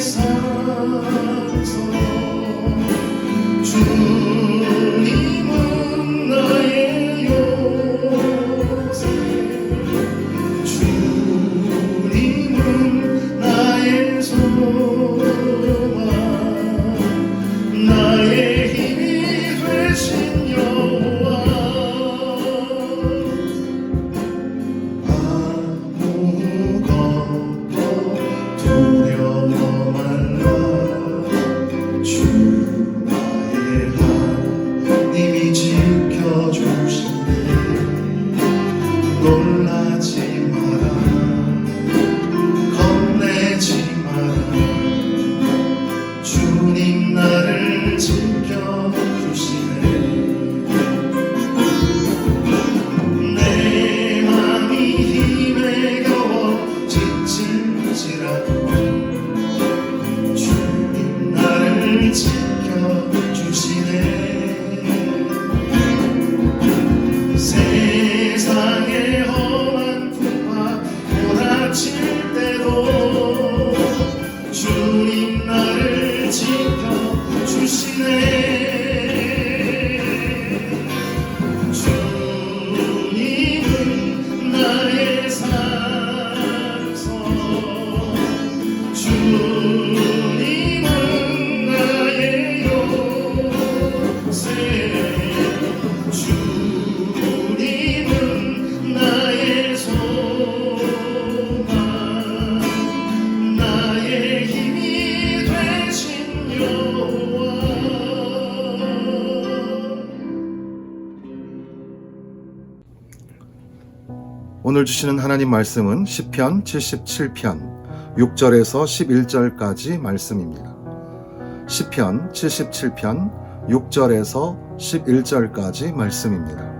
상서 주님은 나의 요새 주님은 나의 소망 나의 힘이 되신 여호와 아무것도 두려워 말라 주 나의 하나님이 지켜주시네 놀라지 마라 겁내지 마라 주님 나를 지켜주시네 내 맘이 힘에 겨워 지칠지라도 주님 나를 지켜주시네 세상의 험한 풍파 몰아칠 때도 주님 나를 지켜주시네 주님은 나의 상서 주님은 나의 요새 주님은 나의 소망 나의 힘이 되신 여호와 오늘 주시는 하나님 말씀은 시편 77편 6절에서 11절까지 말씀입니다. 시편 77편 6절에서 11절까지 말씀입니다.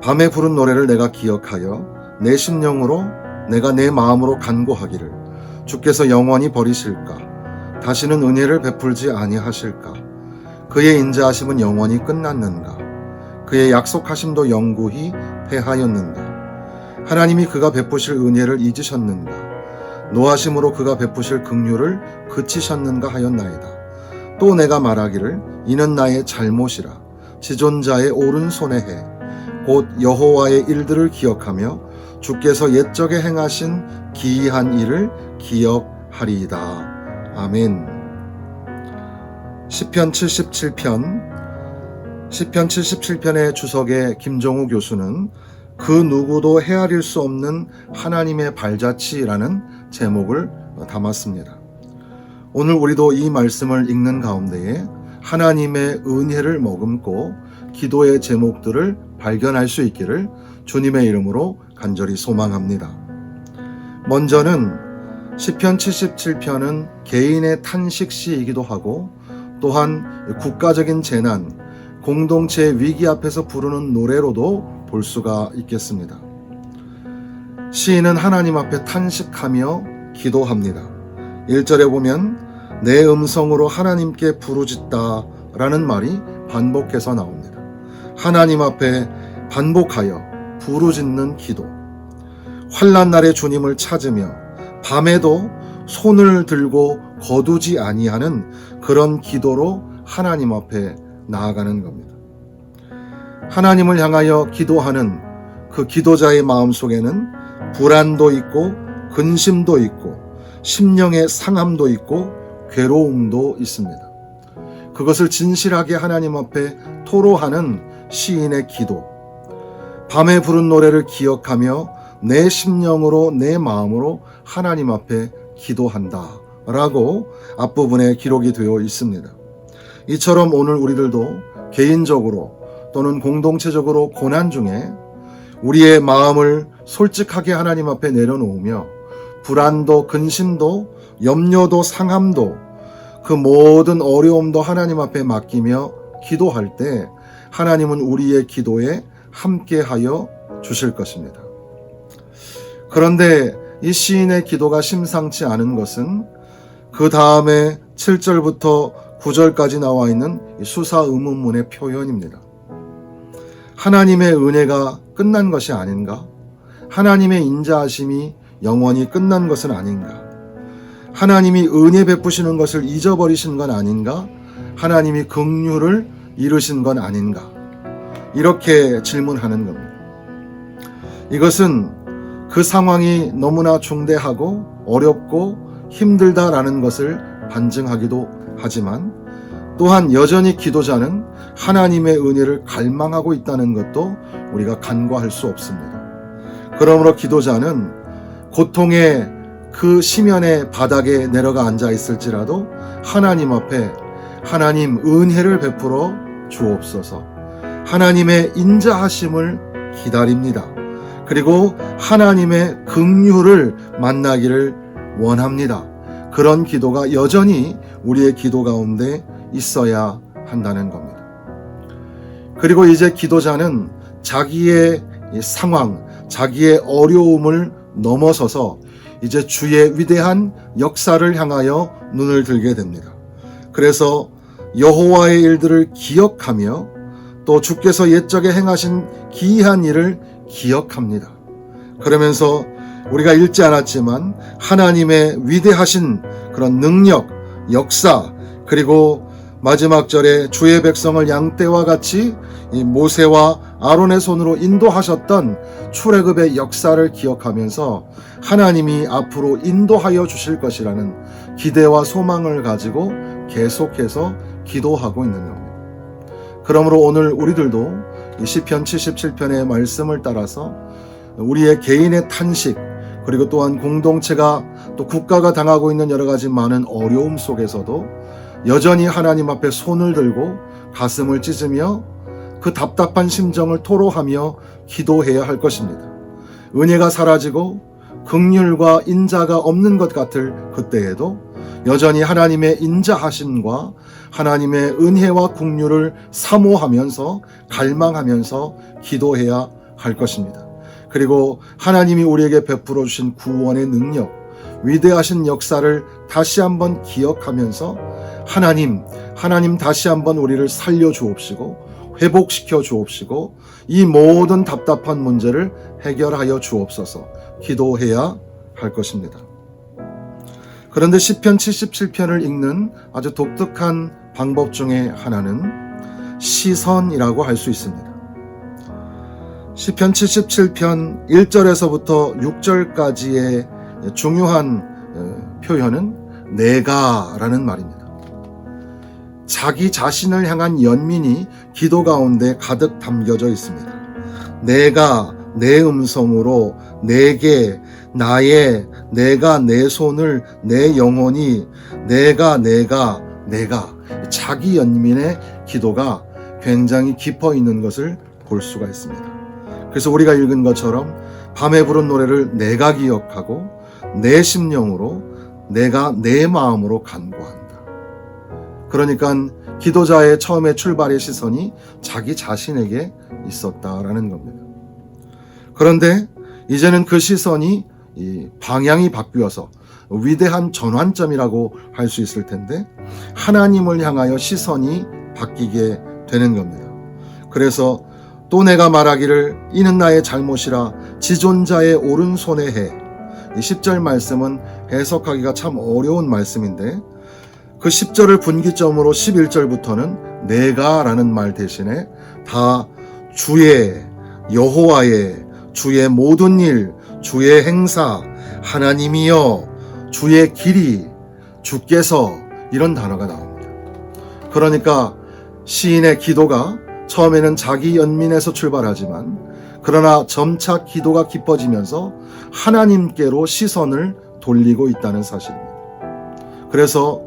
밤에 부른 노래를 내가 기억하여 내 심령으로 내가 내 마음으로 간구하기를 주께서 영원히 버리실까 다시는 은혜를 베풀지 아니하실까 그의 인자하심은 영원히 끝났는가 그의 약속하심도 영구히 패하였는가 하나님이 그가 베푸실 은혜를 잊으셨는가 노하심으로 그가 베푸실 긍휼을 그치셨는가 하였나이다. 또 내가 말하기를 이는 나의 잘못이라 지존자의 오른손의 해 곧 여호와의 일들을 기억하며 주께서 옛적에 행하신 기이한 일을 기억하리이다. 아멘. 시편 77편의 주석의 김정우 교수는 그 누구도 헤아릴 수 없는 하나님의 발자취라는 제목을 담았습니다. 오늘 우리도 이 말씀을 읽는 가운데에 하나님의 은혜를 머금고 기도의 제목들을 발견할 수 있기를 주님의 이름으로 간절히 소망합니다. 먼저는 시편 77편은 개인의 탄식시이기도 하고 또한 국가적인 재난, 공동체의 위기 앞에서 부르는 노래로도 볼 수가 있겠습니다. 시인은 하나님 앞에 탄식하며 기도합니다. 1절에 보면 내 음성으로 하나님께 부르짖다 라는 말이 반복해서 나옵니다. 하나님 앞에 반복하여 부르짖는 기도. 환난 날에 주님을 찾으며 밤에도 손을 들고 거두지 아니하는 그런 기도로 하나님 앞에 나아가는 겁니다. 하나님을 향하여 기도하는 그 기도자의 마음속에는 불안도 있고 근심도 있고 심령의 상함도 있고 괴로움도 있습니다. 그것을 진실하게 하나님 앞에 토로하는 시인의 기도. 밤에 부른 노래를 기억하며 내 심령으로 내 마음으로 하나님 앞에 기도한다 라고 앞부분에 기록이 되어 있습니다. 이처럼 오늘 우리들도 개인적으로 또는 공동체적으로 고난 중에 우리의 마음을 솔직하게 하나님 앞에 내려놓으며 불안도 근심도 염려도 상함도 그 모든 어려움도 하나님 앞에 맡기며 기도할 때 하나님은 우리의 기도에 함께하여 주실 것입니다. 그런데 이 시인의 기도가 심상치 않은 것은 그 다음에 7절부터 9절까지 나와 있는 수사 의문문의 표현입니다. 하나님의 은혜가 끝난 것이 아닌가? 하나님의 인자하심이 영원히 끝난 것은 아닌가? 하나님이 은혜 베푸시는 것을 잊어버리신 건 아닌가? 하나님이 긍휼을 이루신 건 아닌가? 이렇게 질문하는 겁니다. 이것은 그 상황이 너무나 중대하고 어렵고 힘들다라는 것을 반증하기도 하지만 또한 여전히 기도자는 하나님의 은혜를 갈망하고 있다는 것도 우리가 간과할 수 없습니다. 그러므로 기도자는 고통의 그 심연의 바닥에 내려가 앉아 있을지라도 하나님 앞에 하나님 은혜를 베풀어 주옵소서, 하나님의 인자하심을 기다립니다. 그리고 하나님의 긍휼을 만나기를 원합니다. 그런 기도가 여전히 우리의 기도 가운데 있어야 한다는 겁니다. 그리고 이제 기도자는 자기의 상황, 자기의 어려움을 넘어서서 이제 주의 위대한 역사를 향하여 눈을 들게 됩니다. 그래서 여호와의 일들을 기억하며 또 주께서 옛적에 행하신 기이한 일을 기억합니다. 그러면서 우리가 읽지 않았지만 하나님의 위대하신 그런 능력, 역사, 그리고 마지막 절에 주의 백성을 양떼와 같이 이 모세와 아론의 손으로 인도하셨던 출애굽의 역사를 기억하면서 하나님이 앞으로 인도하여 주실 것이라는 기대와 소망을 가지고 계속해서 기도하고 있는 겁니다. 그러므로 오늘 우리들도 이 시편 77편의 말씀을 따라서 우리의 개인의 탄식, 그리고 또한 공동체가 또 국가가 당하고 있는 여러 가지 많은 어려움 속에서도 여전히 하나님 앞에 손을 들고 가슴을 찢으며 그 답답한 심정을 토로하며 기도해야 할 것입니다. 은혜가 사라지고 긍휼과 인자가 없는 것 같을 그때에도 여전히 하나님의 인자하심과 하나님의 은혜와 긍휼을 사모하면서 갈망하면서 기도해야 할 것입니다. 그리고 하나님이 우리에게 베풀어 주신 구원의 능력, 위대하신 역사를 다시 한번 기억하면서 하나님 다시 한번 우리를 살려 주옵시고 회복시켜 주옵시고 이 모든 답답한 문제를 해결하여 주옵소서 기도해야 할 것입니다. 그런데 시편 77편을 읽는 아주 독특한 방법 중에 하나는 시선이라고 할 수 있습니다. 시편 77편 1절에서부터 6절까지의 중요한 표현은 내가라는 말입니다. 자기 자신을 향한 연민이 기도 가운데 가득 담겨져 있습니다. 내가 내 음성으로 내게 나의 내가 내 손을 내 영혼이 내가 자기 연민의 기도가 굉장히 깊어 있는 것을 볼 수가 있습니다. 그래서 우리가 읽은 것처럼 밤에 부른 노래를 내가 기억하고 내 심령으로 내가 내 마음으로 간구한다. 그러니까 기도자의 처음에 출발의 시선이 자기 자신에게 있었다라는 겁니다. 그런데 이제는 그 시선이 방향이 바뀌어서 위대한 전환점이라고 할 수 있을 텐데 하나님을 향하여 시선이 바뀌게 되는 겁니다. 그래서 또 내가 말하기를 이는 나의 잘못이라 지존자의 오른손에 해. 이 10절 말씀은 해석하기가 참 어려운 말씀인데 그 10절을 분기점으로 11절부터는 내가라는 말 대신에 다 주의, 여호와의, 주의 모든 일, 주의 행사, 하나님이여, 주의 길이, 주께서 이런 단어가 나옵니다. 그러니까 시인의 기도가 처음에는 자기 연민에서 출발하지만 그러나 점차 기도가 깊어지면서 하나님께로 시선을 돌리고 있다는 사실입니다. 그래서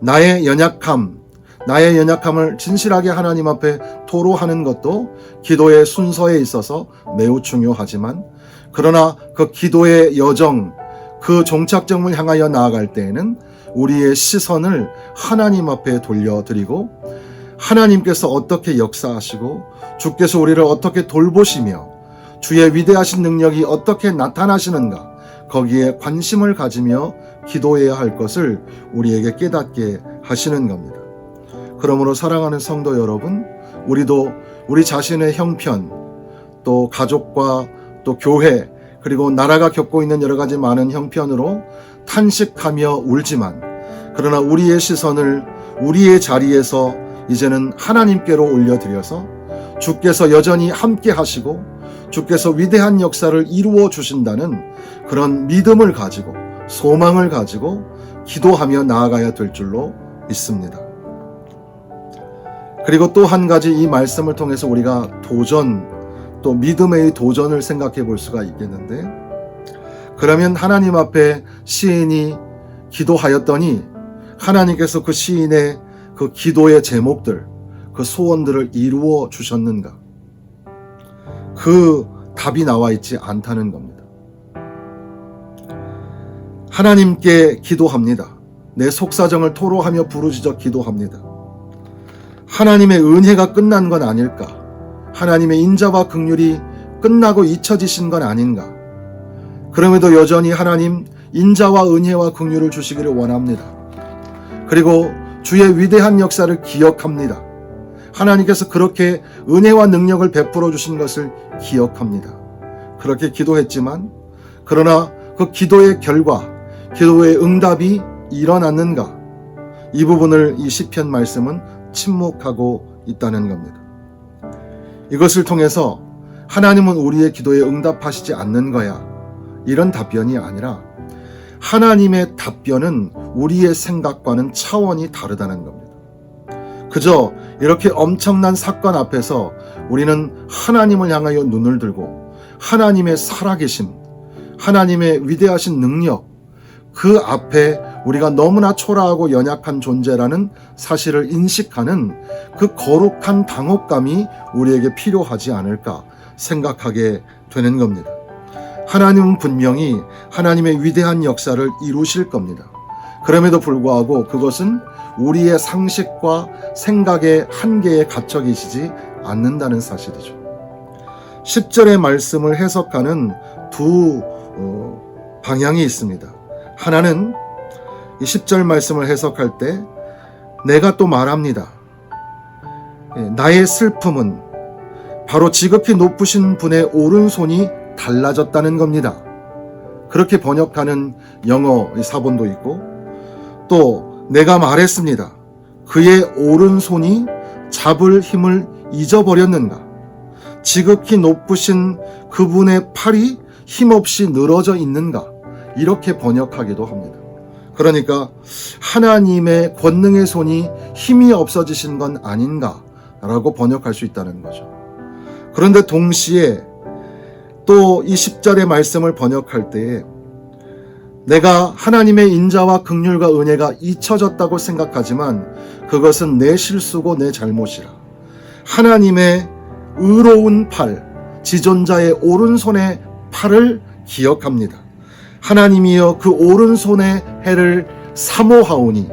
나의 연약함을 진실하게 하나님 앞에 토로하는 것도 기도의 순서에 있어서 매우 중요하지만 그러나 그 기도의 여정, 그 종착점을 향하여 나아갈 때에는 우리의 시선을 하나님 앞에 돌려드리고 하나님께서 어떻게 역사하시고 주께서 우리를 어떻게 돌보시며 주의 위대하신 능력이 어떻게 나타나시는가 거기에 관심을 가지며 기도해야 할 것을 우리에게 깨닫게 하시는 겁니다. 그러므로 사랑하는 성도 여러분, 우리도 우리 자신의 형편, 또 가족과 또 교회, 그리고 나라가 겪고 있는 여러 가지 많은 형편으로 탄식하며 울지만 그러나 우리의 시선을 우리의 자리에서 이제는 하나님께로 올려드려서 주께서 여전히 함께 하시고 주께서 위대한 역사를 이루어 주신다는 그런 믿음을 가지고 소망을 가지고 기도하며 나아가야 될 줄로 믿습니다. 그리고 또 한 가지 이 말씀을 통해서 우리가 도전, 또 믿음의 도전을 생각해 볼 수가 있겠는데, 그러면 하나님 앞에 시인이 기도하였더니 하나님께서 그 시인의 그 기도의 제목들, 그 소원들을 이루어 주셨는가? 그 답이 나와 있지 않다는 겁니다. 하나님께 기도합니다. 내 속사정을 토로하며 부르짖어 기도합니다. 하나님의 은혜가 끝난 건 아닐까? 하나님의 인자와 긍휼이 끝나고 잊혀지신 건 아닌가? 그럼에도 여전히 하나님 인자와 은혜와 긍휼을 주시기를 원합니다. 그리고 주의 위대한 역사를 기억합니다. 하나님께서 그렇게 은혜와 능력을 베풀어 주신 것을 기억합니다. 그렇게 기도했지만 그러나 그 기도의 결과, 기도의 응답이 일어났는가? 이 부분을 이 시편 말씀은 침묵하고 있다는 겁니다. 이것을 통해서 하나님은 우리의 기도에 응답하시지 않는 거야, 이런 답변이 아니라 하나님의 답변은 우리의 생각과는 차원이 다르다는 겁니다. 그저 이렇게 엄청난 사건 앞에서 우리는 하나님을 향하여 눈을 들고 하나님의 살아계심, 하나님의 위대하신 능력, 그 앞에 우리가 너무나 초라하고 연약한 존재라는 사실을 인식하는 그 거룩한 당혹감이 우리에게 필요하지 않을까 생각하게 되는 겁니다. 하나님은 분명히 하나님의 위대한 역사를 이루실 겁니다. 그럼에도 불구하고 그것은 우리의 상식과 생각의 한계에 갇혀 계시지 않는다는 사실이죠. 10절의 말씀을 해석하는 두 방향이 있습니다. 하나는 이 10절 말씀을 해석할 때 내가 또 말합니다. 나의 슬픔은 바로 지극히 높으신 분의 오른손이 달라졌다는 겁니다. 그렇게 번역하는 영어 사본도 있고, 또 내가 말했습니다. 그의 오른손이 잡을 힘을 잊어버렸는가? 지극히 높으신 그분의 팔이 힘없이 늘어져 있는가? 이렇게 번역하기도 합니다. 그러니까 하나님의 권능의 손이 힘이 없어지신 건 아닌가라고 번역할 수 있다는 거죠. 그런데 동시에 또 이 10절의 말씀을 번역할 때에 내가 하나님의 인자와 긍휼과 은혜가 잊혀졌다고 생각하지만 그것은 내 실수고 내 잘못이라. 하나님의 의로운 팔, 지존자의 오른손의 팔을 기억합니다. 하나님이여 그 오른손의 해를 사모하오니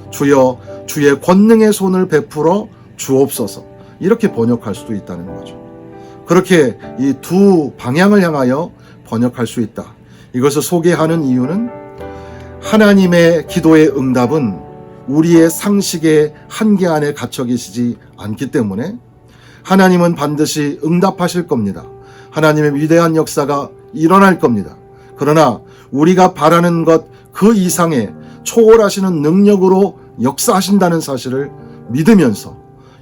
주여 주의 권능의 손을 베풀어 주옵소서. 이렇게 번역할 수도 있다는 거죠. 그렇게 이 두 방향을 향하여 번역할 수 있다. 이것을 소개하는 이유는 하나님의 기도의 응답은 우리의 상식의 한계 안에 갇혀 계시지 않기 때문에 하나님은 반드시 응답하실 겁니다. 하나님의 위대한 역사가 일어날 겁니다. 그러나 우리가 바라는 것 그 이상의 초월하시는 능력으로 역사하신다는 사실을 믿으면서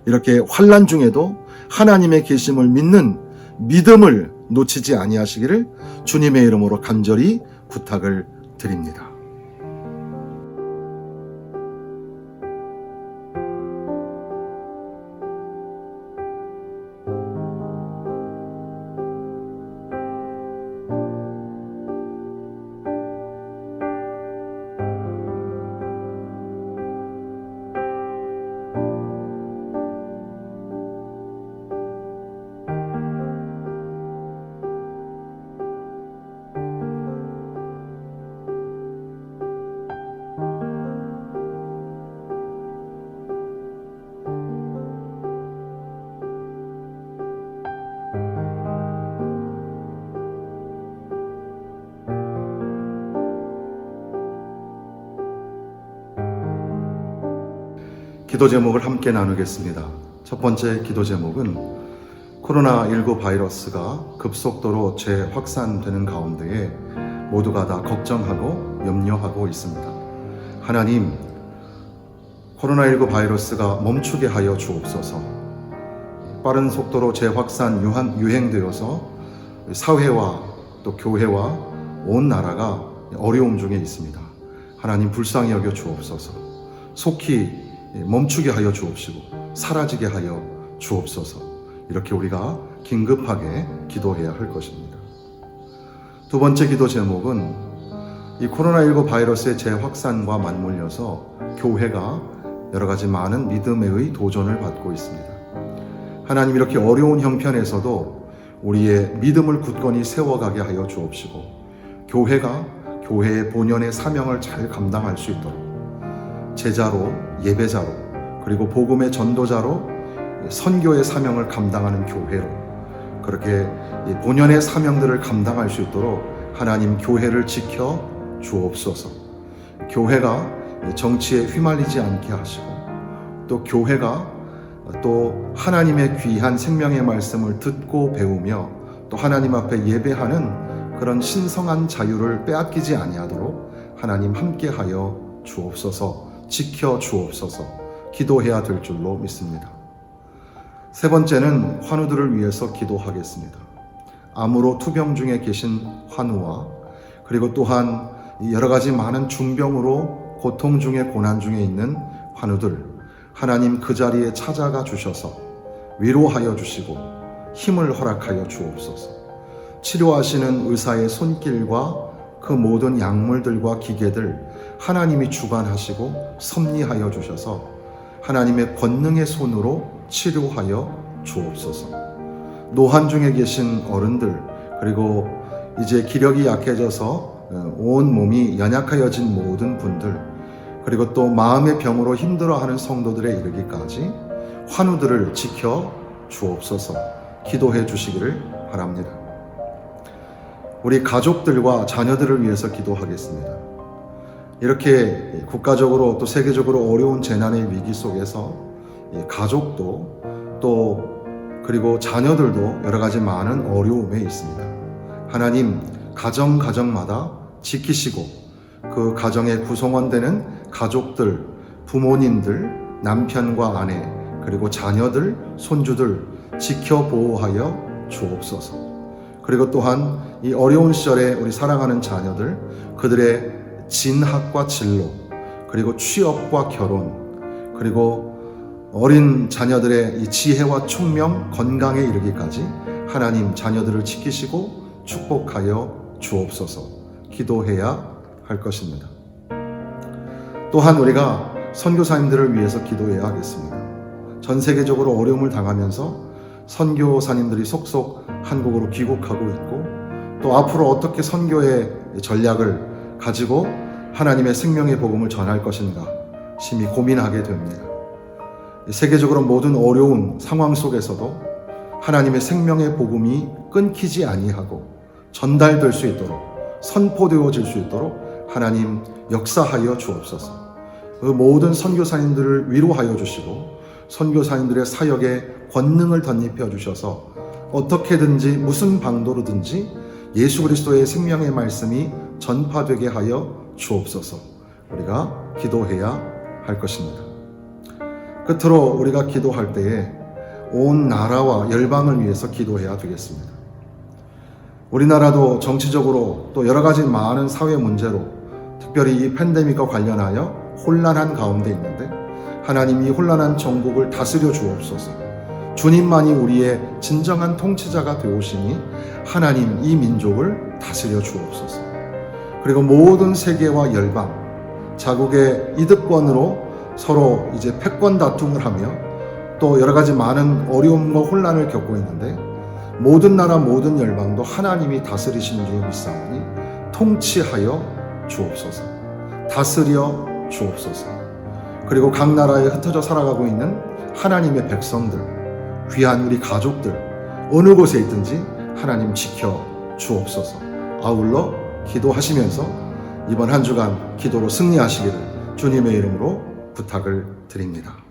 이렇게 환난 중에도 하나님의 계심을 믿는 믿음을 놓치지 아니하시기를 주님의 이름으로 간절히 부탁을 드립니다. 기도 제목을 함께 나누겠습니다. 첫 번째 기도 제목은 코로나19 바이러스가 급속도로 재확산되는 가운데에 모두가 다 걱정하고 염려하고 있습니다. 하나님, 코로나19 바이러스가 멈추게 하여 주옵소서. 빠른 속도로 재확산 유행되어서 사회와 또 교회와 온 나라가 어려움 중에 있습니다. 하나님, 불쌍히 여겨 주옵소서. 속히 멈추게 하여 주옵시고 사라지게 하여 주옵소서. 이렇게 우리가 긴급하게 기도해야 할 것입니다. 두 번째 기도 제목은 이 코로나19 바이러스의 재확산과 맞물려서 교회가 여러 가지 많은 믿음의 도전을 받고 있습니다. 하나님, 이렇게 어려운 형편에서도 우리의 믿음을 굳건히 세워가게 하여 주옵시고 교회가 교회의 본연의 사명을 잘 감당할 수 있도록 제자로, 예배자로, 그리고 복음의 전도자로 선교의 사명을 감당하는 교회로 그렇게 본연의 사명들을 감당할 수 있도록 하나님, 교회를 지켜 주옵소서. 교회가 정치에 휘말리지 않게 하시고 또 교회가 또 하나님의 귀한 생명의 말씀을 듣고 배우며 또 하나님 앞에 예배하는 그런 신성한 자유를 빼앗기지 아니하도록 하나님 함께하여 주옵소서. 지켜 주옵소서. 기도해야 될 줄로 믿습니다. 세 번째는 환우들을 위해서 기도하겠습니다. 암으로 투병 중에 계신 환우와 그리고 또한 여러 가지 많은 중병으로 고통 중에 고난 중에 있는 환우들, 하나님 그 자리에 찾아가 주셔서 위로하여 주시고 힘을 허락하여 주옵소서. 치료하시는 의사의 손길과 그 모든 약물들과 기계들 하나님이 주관하시고 섭리하여 주셔서 하나님의 권능의 손으로 치료하여 주옵소서. 노한 중에 계신 어른들, 그리고 이제 기력이 약해져서 온 몸이 연약하여진 모든 분들, 그리고 또 마음의 병으로 힘들어하는 성도들에 이르기까지 환우들을 지켜 주옵소서. 기도해 주시기를 바랍니다. 우리 가족들과 자녀들을 위해서 기도하겠습니다. 이렇게 국가적으로 또 세계적으로 어려운 재난의 위기 속에서 가족도 또 그리고 자녀들도 여러 가지 많은 어려움에 있습니다. 하나님, 가정마다 지키시고 그 가정의 구성원 되는 가족들, 부모님들, 남편과 아내, 그리고 자녀들, 손주들 지켜 보호하여 주옵소서. 그리고 또한 이 어려운 시절에 우리 사랑하는 자녀들, 그들의 진학과 진로, 그리고 취업과 결혼, 그리고 어린 자녀들의 이 지혜와 총명, 건강에 이르기까지 하나님 자녀들을 지키시고 축복하여 주옵소서. 기도해야 할 것입니다. 또한 우리가 선교사님들을 위해서 기도해야 하겠습니다. 전 세계적으로 어려움을 당하면서 선교사님들이 속속 한국으로 귀국하고 있고 또 앞으로 어떻게 선교의 전략을 가지고 하나님의 생명의 복음을 전할 것인가 심히 고민하게 됩니다. 세계적으로 모든 어려운 상황 속에서도 하나님의 생명의 복음이 끊기지 아니하고 전달될 수 있도록 선포되어질 수 있도록 하나님 역사하여 주옵소서. 그 모든 선교사님들을 위로하여 주시고 선교사님들의 사역에 권능을 덧입혀 주셔서 어떻게든지 무슨 방도로든지 예수 그리스도의 생명의 말씀이 전파되게 하여 주옵소서. 우리가 기도해야 할 것입니다. 끝으로 우리가 기도할 때에 온 나라와 열방을 위해서 기도해야 되겠습니다. 우리나라도 정치적으로 또 여러 가지 많은 사회 문제로 특별히 이 팬데믹과 관련하여 혼란한 가운데 있는데 하나님 이 혼란한 전국을 다스려 주옵소서. 주님만이 우리의 진정한 통치자가 되오시니 하나님 이 민족을 다스려 주옵소서. 그리고 모든 세계와 열방, 자국의 이득권으로 서로 이제 패권 다툼을 하며 또 여러 가지 많은 어려움과 혼란을 겪고 있는데 모든 나라 모든 열방도 하나님이 다스리시는 줄 믿사오니 통치하여 주옵소서. 다스려 주옵소서. 그리고 각 나라에 흩어져 살아가고 있는 하나님의 백성들, 귀한 우리 가족들 어느 곳에 있든지 하나님 지켜 주옵소서. 아울러 기도하시면서 이번 한 주간 기도로 승리하시기를 주님의 이름으로 부탁을 드립니다.